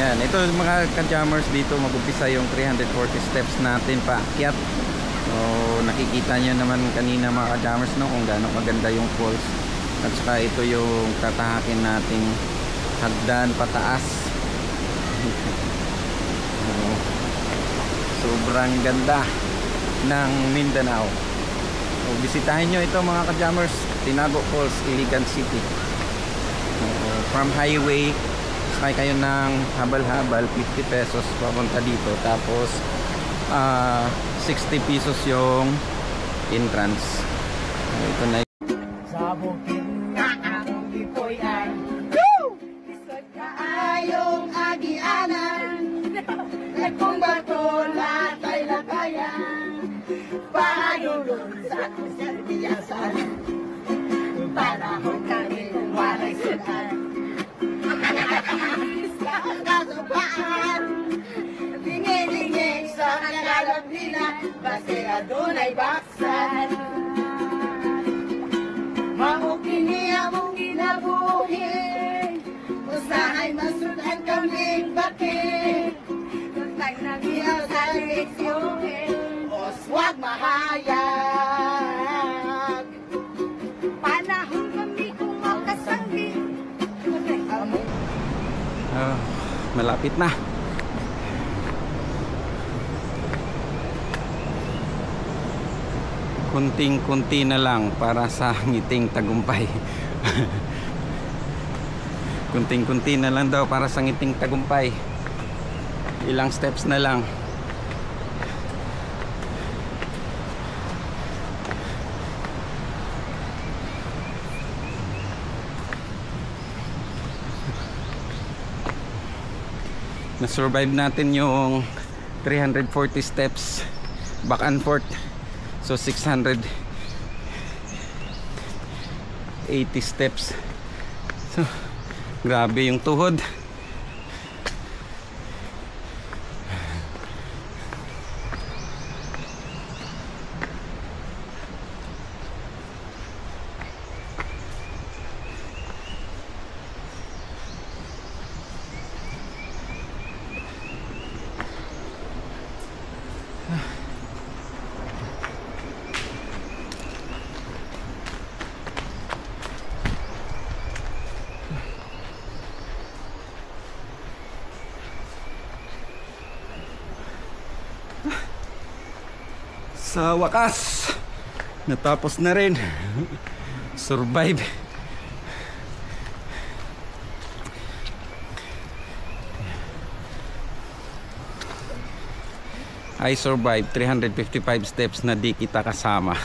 Ayan, ito mga ka-jammers, dito mag-umpisa yung 340 steps natin paakyat. So nakikita nyo naman kanina mga ka-jammers, no, kung gaano maganda yung falls. At saka ito yung tatahakin nating hagdan pataas. Sobrang ganda ng Mindanao. So bisitahin nyo ito mga ka-jammers, Tinago Falls, Iligan City. From highway, sakay kayo ng habal-habal, 50 pesos papunta dito. Tapos 60 pesos yung entrance. Ito na sa bukid nga ang ipoyan. Isod kaayong agianan, kung bato latay lakayan, paanulong sa kuserbiyasan, panahon kami walay sudan. Sa kasubaan, dingin-dingin sa nalalabina, base adunay baksan. Maukini among ginabuhin, usahay masudan kaming bakit. Tutag nang iyaw sa leksyonin, oswag mahayag. Panahon kami kung makasanggi. malapit na. Kunting-kunti na lang para sa ngiting tagumpay. Kunting-kunti na lang daw para sa ngiting tagumpay. Ilang steps na lang. Na-survive natin yung 340 steps back and forth. So 680 steps. So grabe yung tuhod. Sa wakas, natapos na rin. Survive. I survived 355 steps na di kita kasama.